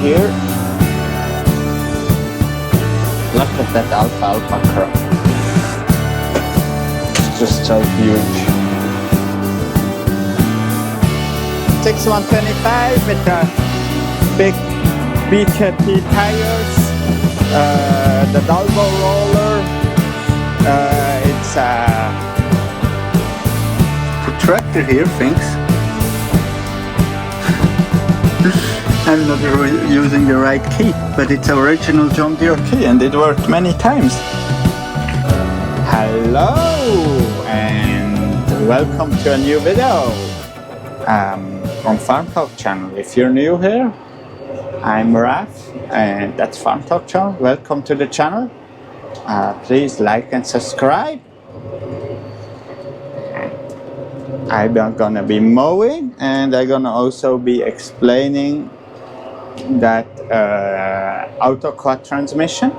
here. Look at that alfalfa crop. It's just so huge. 6125 with the big BKP tires, the Dalbo roller. It's the tractor here thinks I'm not using the right key, but it's original John Deere key and it worked many times. Hello and welcome to a new video on Farm Talk channel. If you're new here, I'm Raf and that's Farm Talk channel. Welcome to the channel. Please like and subscribe. I'm gonna be mowing and I'm gonna also be explaining that auto quad transmission.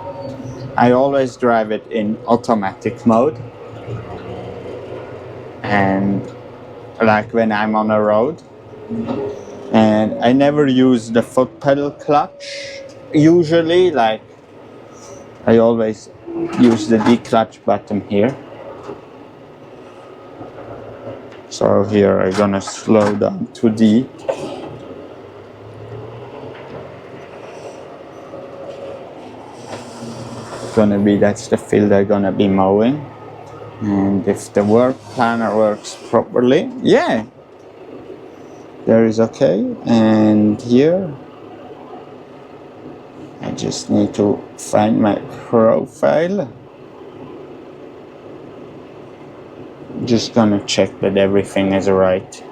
I always drive it in automatic mode, and like when I'm on a road, and I never use the foot pedal clutch usually. Like I always use the D clutch button here. So here I'm gonna slow down to D. That's the field I'm gonna be mowing. And if the work planner works properly, yeah, there is okay. And here I just need to find my profile. Just gonna check that everything is right.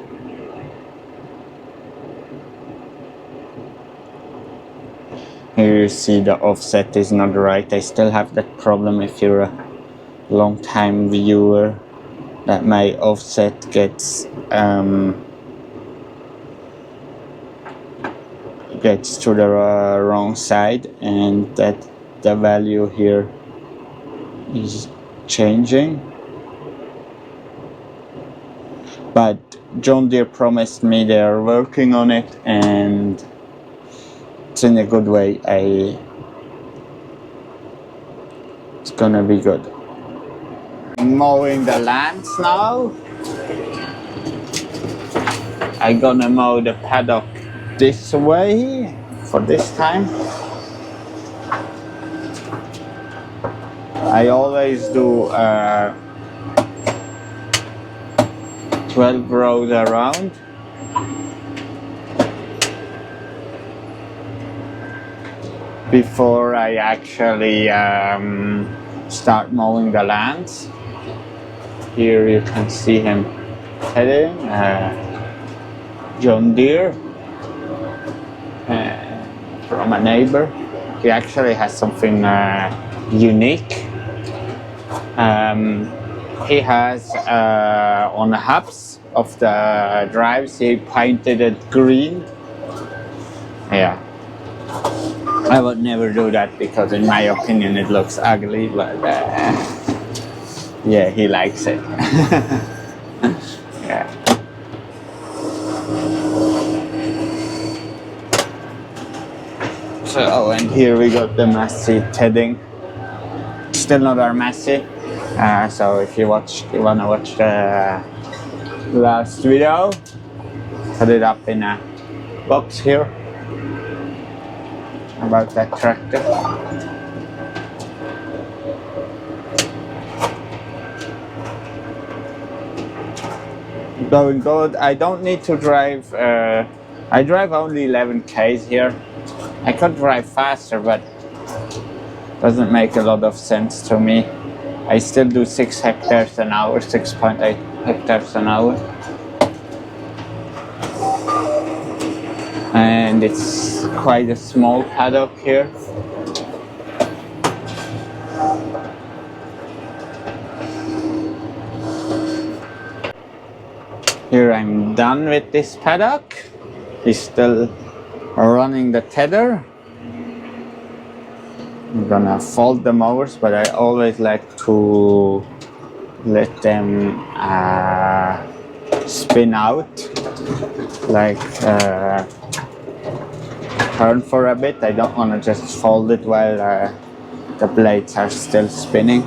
Here you see the offset is not right. I still have that problem if you're a long time viewer, that my offset gets to the wrong side and that the value here is changing. But John Deere promised me they are working on it and it's in a good way. It's gonna be good. Mowing the lands now. I'm gonna mow the paddock this way for this time. I always do 12 rows around. Before I actually start mowing the lands. Here you can see him heading, John Deere, from a neighbor. He actually has something unique. He has on the hubs of the drives, he painted it green. Yeah. I would never do that because in my opinion it looks ugly, but yeah, he likes it. Yeah. So, and here we got the Massey tedding. Still not our Massey. So if you wanna watch the last video, put it up in a box here about that tractor. Going good. I don't need to drive. I drive only 11 k's here. I could drive faster, but doesn't make a lot of sense to me. I still do 6 hectares an hour, 6.8 hectares an hour. And it's quite a small paddock here. Here I'm done with this paddock. He's still running the tether. I'm gonna fold the mowers, but I always like to let them spin out, like turn for a bit. I don't want to just fold it while the blades are still spinning.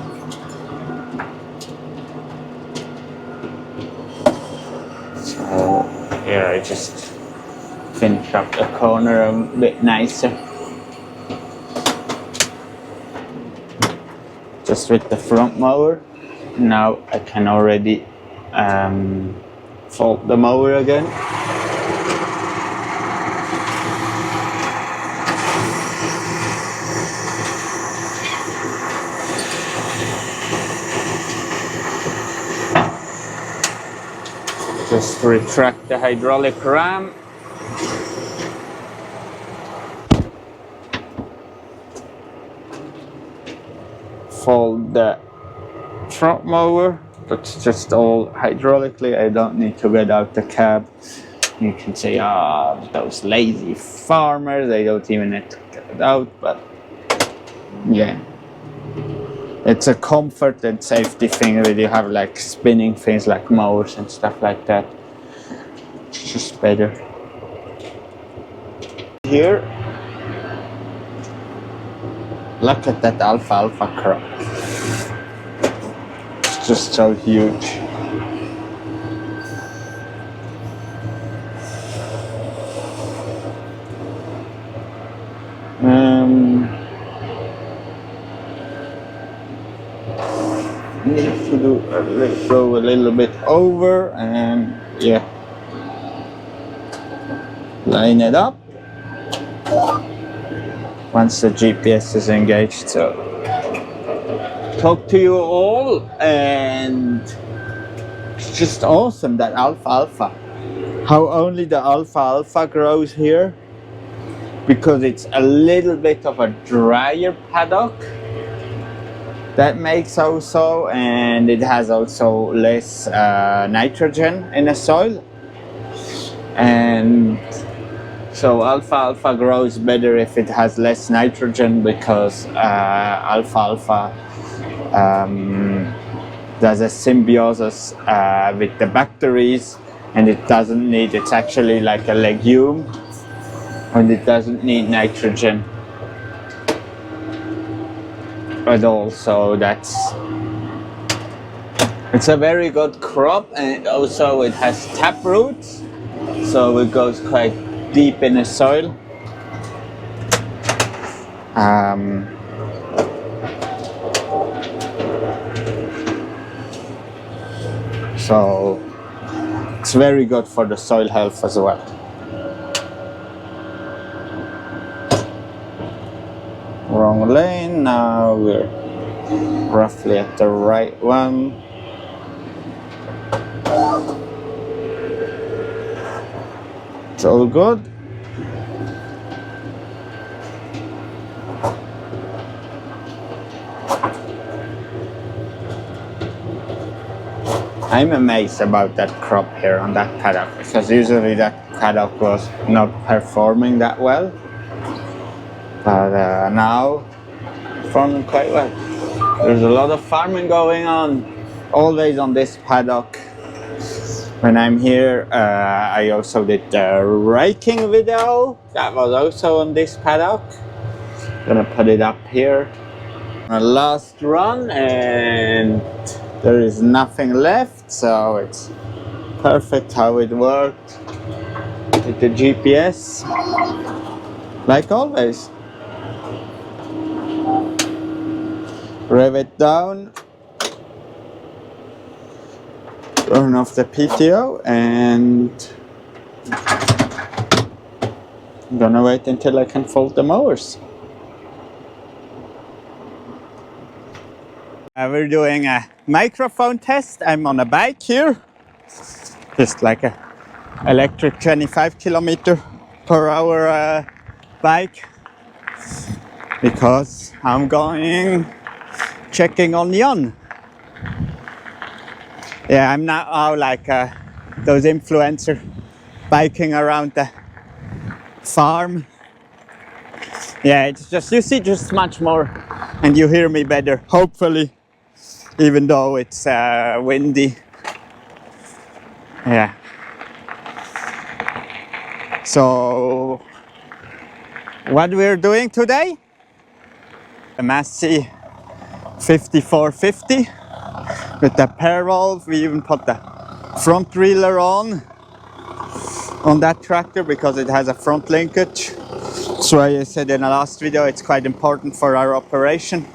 So here I just finish up the corner a bit nicer. Just with the front mower. Now I can already fold the mower again. Just retract the hydraulic ram. Fold the front mower. That's just all hydraulically. I don't need to get out the cab. You can say, ah, those lazy farmers, they don't even need to get it out, but yeah. It's a comfort and safety thing that you have like spinning things like mowers and stuff like that. It's just better. Here, look at that alfalfa crop. It's just so huge. Need to do go a little bit over and yeah, line it up once the GPS is engaged. So talk to you all, and it's just awesome that alfalfa, how only the alfalfa grows here, because it's a little bit of a drier paddock. That makes also, and it has also less nitrogen in the soil, and so alfalfa grows better if it has less nitrogen, because alfalfa does a symbiosis with the bacteria, and it doesn't need, it's actually like a legume, and it doesn't need nitrogen at all. So it's a very good crop, and also it has tap roots, so it goes quite deep in the soil. So it's very good for the soil health as well. Wrong lane, now we're roughly at the right one. It's all good. I'm amazed about that crop here on that paddock, because usually that paddock was not performing that well. But now, farming quite well. There's a lot of farming going on, always on this paddock. When I'm here, I also did the raking video. That was also on this paddock. Gonna put it up here. My last run, and there is nothing left, so it's perfect how it worked with the GPS, like always. Rev it down, turn off the PTO, and I'm gonna wait until I can fold the mowers. We're doing a microphone test. I'm on a bike here, just like a electric 25 km/h bike, because I'm going checking on Jan. Yeah, I'm now like those influencers biking around the farm. Yeah, it's just, you see just much more, and you hear me better, hopefully, even though it's windy. Yeah. So What we're doing today? A Massey 5450 with the pair valve. We even put the front trailer on that tractor because it has a front linkage. So I said in the last video, it's quite important for our operation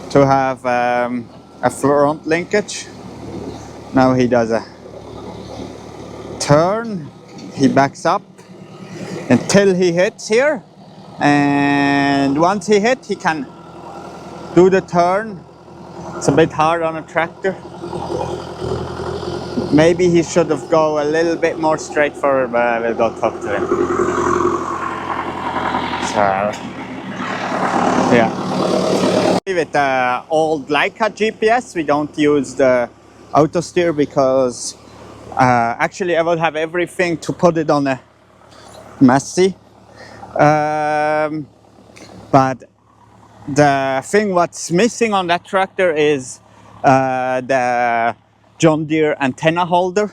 to have a front linkage. Now he does a turn, he backs up until he hits here, and once he hits, he can do the turn. It's a bit hard on a tractor. Maybe he should have go a little bit more straightforward, but we'll go talk to him. So, yeah. With the old Leica GPS, we don't use the auto steer because actually I will have everything to put it on a Massey. But the thing what's missing on that tractor is the John Deere antenna holder,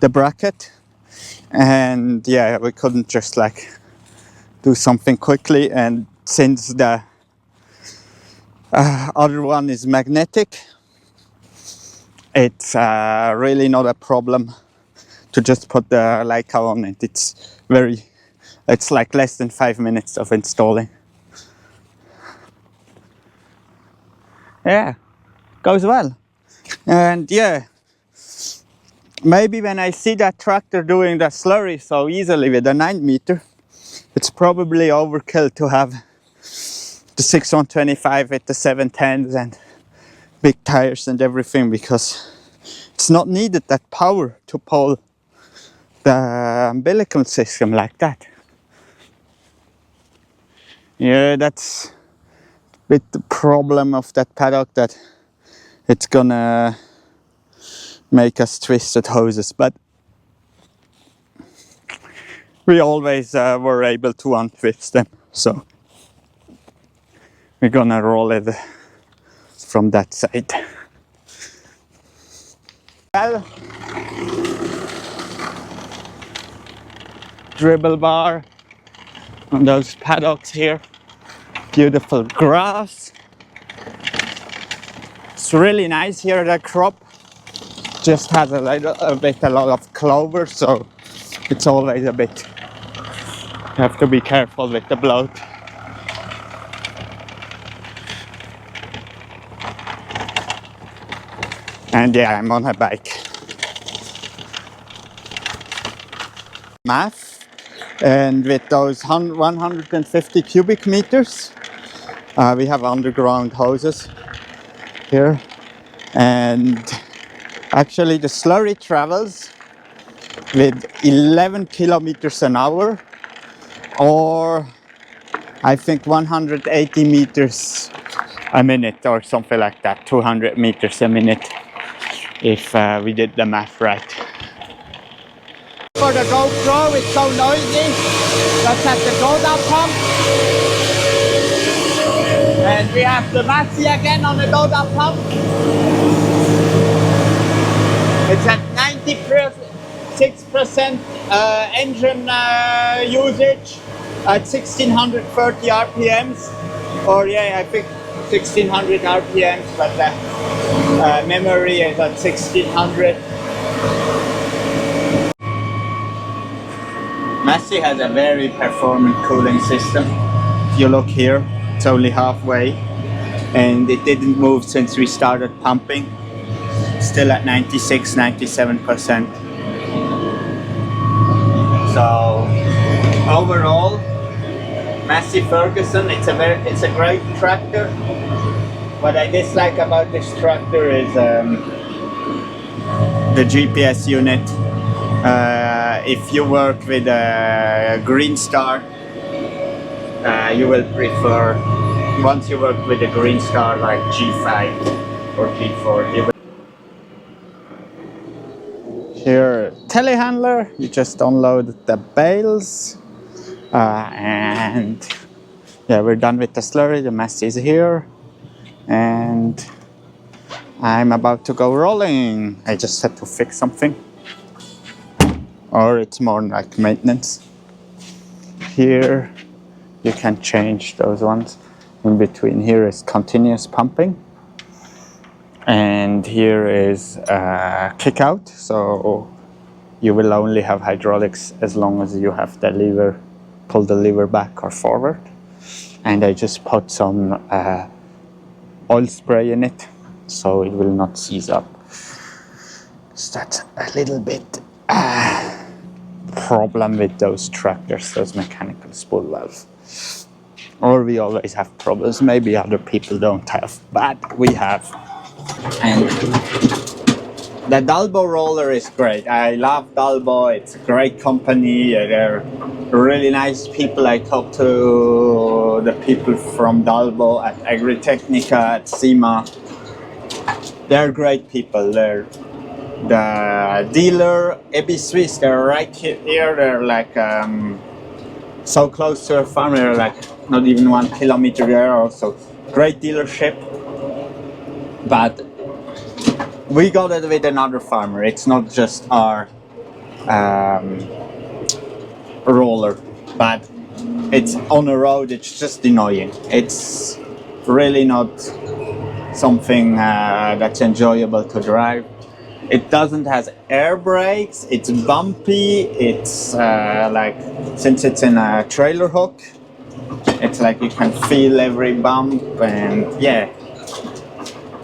the bracket, and yeah, we couldn't just like do something quickly, and since the other one is magnetic, it's really not a problem to just put the Leica on it. It's like less than 5 minutes of installing. Yeah, goes well. And yeah, maybe when I see that tractor doing the slurry so easily with a 9-meter, it's probably overkill to have the 6125 with the 710s and big tires and everything, because it's not needed that power to pull the umbilical system like that. Yeah, that's a bit the problem of that paddock, that it's gonna make us twisted hoses, but we always were able to untwist them, so we're gonna roll it from that side. Well, dribble bar on those paddocks here, beautiful grass. It's really nice here. The crop just has a lot of clover, so it's always a bit, you have to be careful with the bloat. And yeah, I'm on a bike. Math, and with those 150 cubic meters, we have underground hoses here, and actually the slurry travels with 11 kilometers an hour, or I think 180 meters a minute or something like that, 200 meters a minute, if we did the math right. For the GoPro, it's so noisy. Let's have the go-down pump. And we have the Massey again on the go-down pump. It's at 96% engine usage at 1630 RPMs. Or yeah, I think 1600 RPMs, but the memory is at 1600. Massey has a very performant cooling system. If you look here, it's only halfway, and it didn't move since we started pumping. Still at 96-97%. So overall, Massey Ferguson, it's a great tractor. What I dislike about this tractor is the GPS unit. If you work with a Green Star, you will prefer, once you work with a Green Star like G5 or G4, you will. Here, telehandler, you just unload the bales, and yeah, we're done with the slurry. The Massey is here, and I'm about to go rolling. I just had to fix something, or it's more like maintenance. Here you can change those ones. In between here is continuous pumping, and here is kick out, so you will only have hydraulics as long as you have the lever, pull the lever back or forward. And I just put some oil spray in it so it will not seize up. So that's a little bit problem with those tractors, those mechanical spool valves. Or we always have problems. Maybe other people don't have, but we have. And the Dalbo roller is great. I love Dalbo. It's a great company. They're really nice people. I talked to the people from Dalbo at Agritechnica, at SEMA. They're great people. They're the dealer, AB Swiss, they're right here. They're like so close to a farm. They're like not even 1 kilometer there. Also, great dealership. But we got it with another farmer. It's not just our roller, but it's on a road. It's just annoying. It's really not something that's enjoyable to drive. It doesn't have air brakes. It's bumpy. It's like, since it's in a trailer hook, it's like you can feel every bump, and yeah.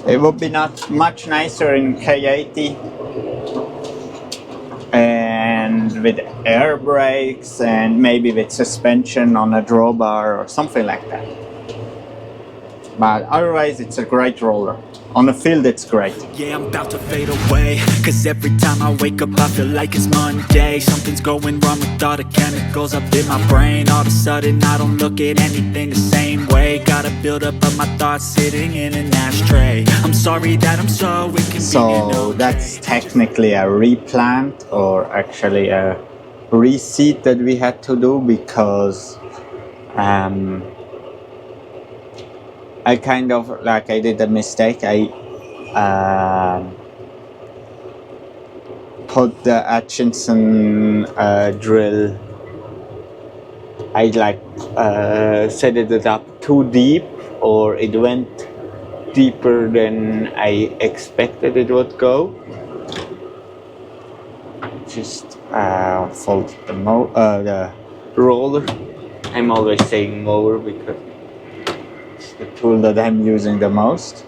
It would be not much nicer in K80 and with air brakes and maybe with suspension on a drawbar or something like that. But otherwise it's a great roller. On the field it's great. Yeah, I'm about to fade away, cause every time I wake up I feel like it's Monday. Something's going wrong with all the chemicals up in my brain. All of a sudden I don't look at anything the same way. Gotta build up of my thoughts sitting in an ashtray. I'm sorry that I'm so inconvenient. So that's technically a replant, or actually a reseat that we had to do, because I kind of, like, I did a mistake. I put the Atchison drill, I like set it up too deep, or it went deeper than I expected it would go. Just fold the roller. I'm always saying mower because the tool that I'm using the most.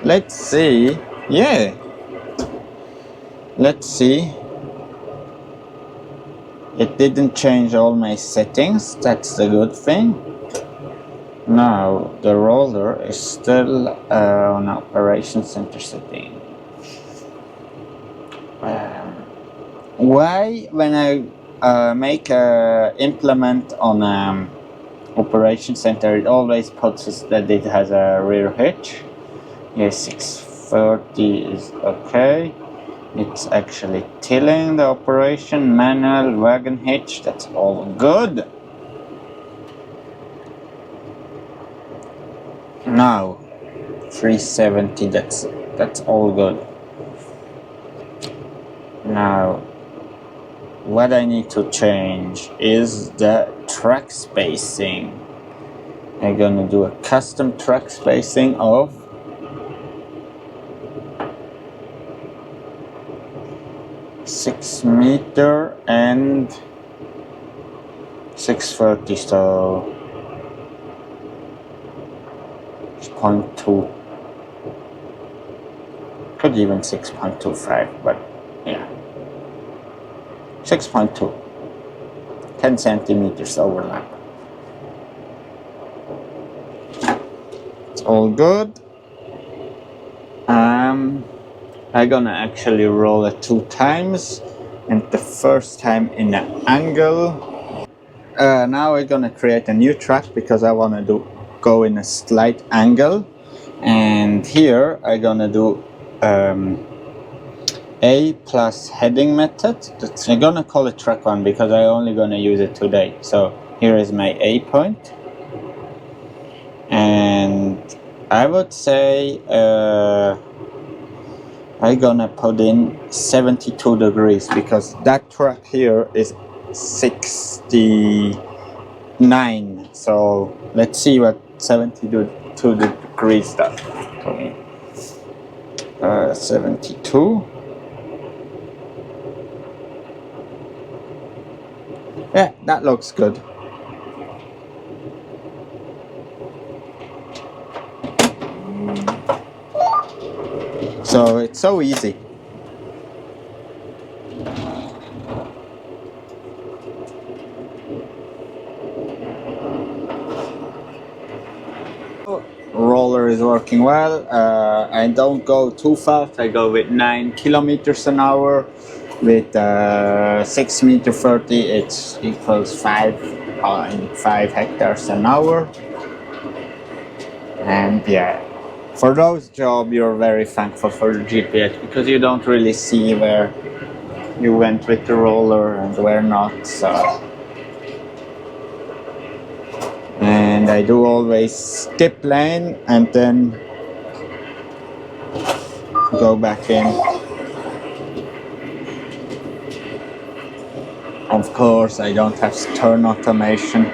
Let's see. Yeah. Let's see. It didn't change all my settings. That's the good thing. Now the roller is still on operation center setting. Why, when I make a implement on operation center, it always puts us that it has a rear hitch. Yes, 630 is okay. It's actually tilling the operation, manual, wagon hitch, that's all good. Now 370, that's all good. Now what I need to change is the track spacing. I'm gonna do a custom track spacing of 6 meter and 630, so 6.2. Could even 6.25, but yeah. 6.2, 10 centimeters overlap. It's all good. I'm gonna actually roll it 2 times, and the first time in an angle. Now we're gonna create a new track because I wanna go in a slight angle, and here I'm gonna do A plus heading method. I'm gonna call it track 1 because I'm only gonna use it today. So here is my A point, and I would say I'm gonna put in 72 degrees because that track here is 60 9. So let's see what 72 degrees does to me. 72. Yeah, that looks good. So it's so easy. Roller is working well. I don't go too fast. I go with 9 kilometers an hour. With 6 meter 30, it equals 5 hectares an hour. And yeah, for those jobs, you're very thankful for the GPS because you don't really see where you went with the roller and where not. So. And I do always skip lane and then go back in. Of course, I don't have turn automation.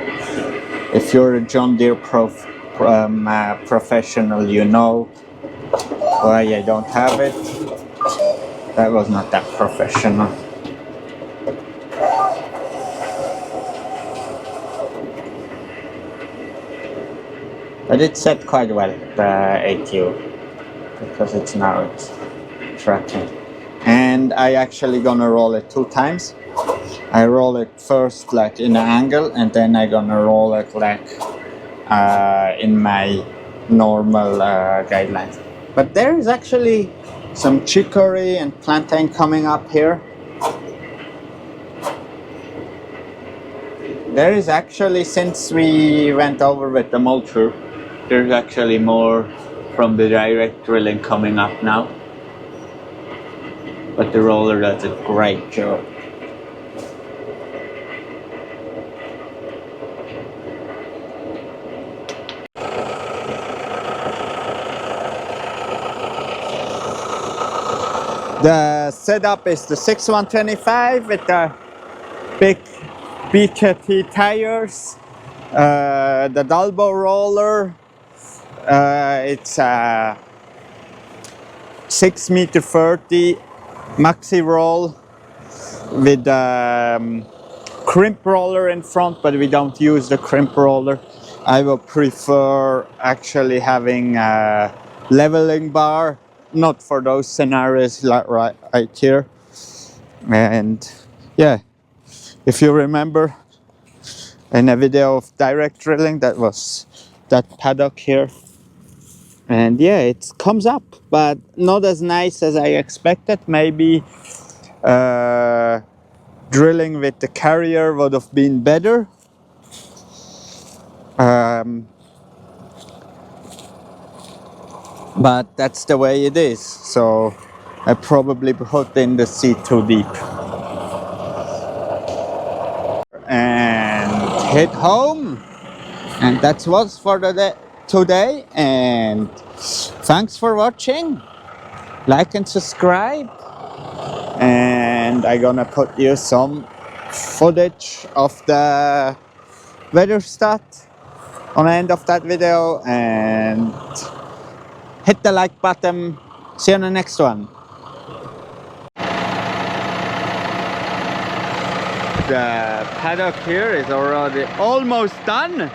If you're a John Deere professional, you know why I don't have it. That was not that professional. But it's set quite well, the ATU, because it's tracking. And I actually gonna roll it 2 times. I roll it first like in an angle, and then I gonna roll it like in my normal guidelines. But there is actually some chicory and plantain coming up here. There is actually, since we went over with the mulcher, there's actually more from the direct drilling coming up now. But the roller does a great job. The setup is the 6125 with the big BKT tires, the Dalbo roller. It's a 6 meter 30 maxi roll with crimp roller in front, but we don't use the crimp roller. I would prefer actually having a leveling bar, not for those scenarios like right here. And yeah, if you remember in a video of direct drilling, that was that paddock here. And yeah, it comes up, but not as nice as I expected. Maybe drilling with the carrier would have been better. But that's the way it is. So I probably put in the seat too deep. And hit home. And that's what's for the day today. And thanks for watching. Like and subscribe. And I'm gonna put you some footage of the weather stat on the end of that video. And hit the like button. See you on the next one. The paddock here is already almost done.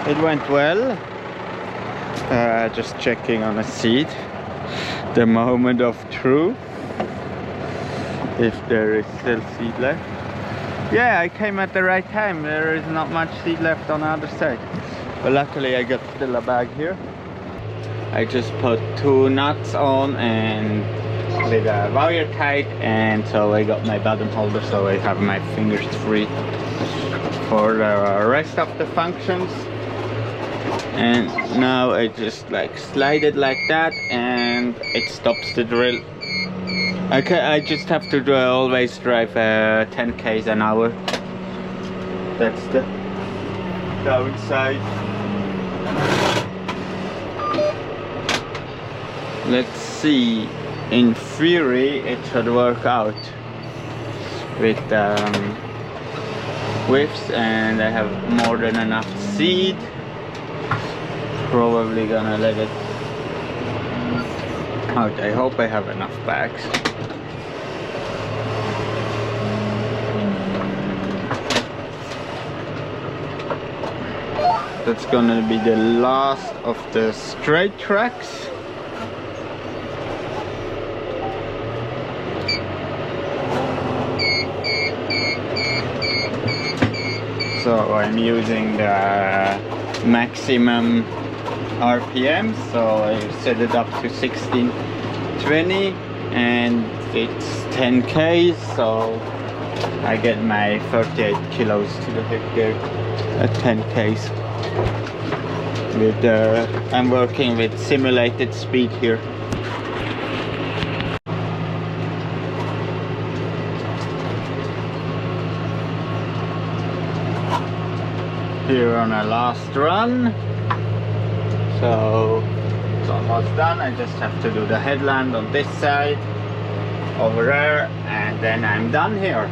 It went well. Just checking on a seat. The moment of truth. If there is still seed left. Yeah, I came at the right time. There is not much seed left on the other side. But luckily I got still a bag here. I just put 2 nuts on and with a wire tight, and so I got my bottom holder, so I have my fingers free for the rest of the functions. And now I just like slide it like that and it stops the drill. Okay, I just have to always drive 10 km an hour. That's the downside. Let's see. In theory, it should work out with width, and I have more than enough seed. Probably gonna let it out. I hope I have enough bags. That's gonna be the last of the straight tracks. So I'm using the maximum RPM, so I set it up to 1620 and it's 10k, so I get my 38 kilos to the headgear at 10k's. With I'm working with simulated speed here. Here on our last run, so it's almost done. I just have to do the headland on this side over there, and then I'm done here.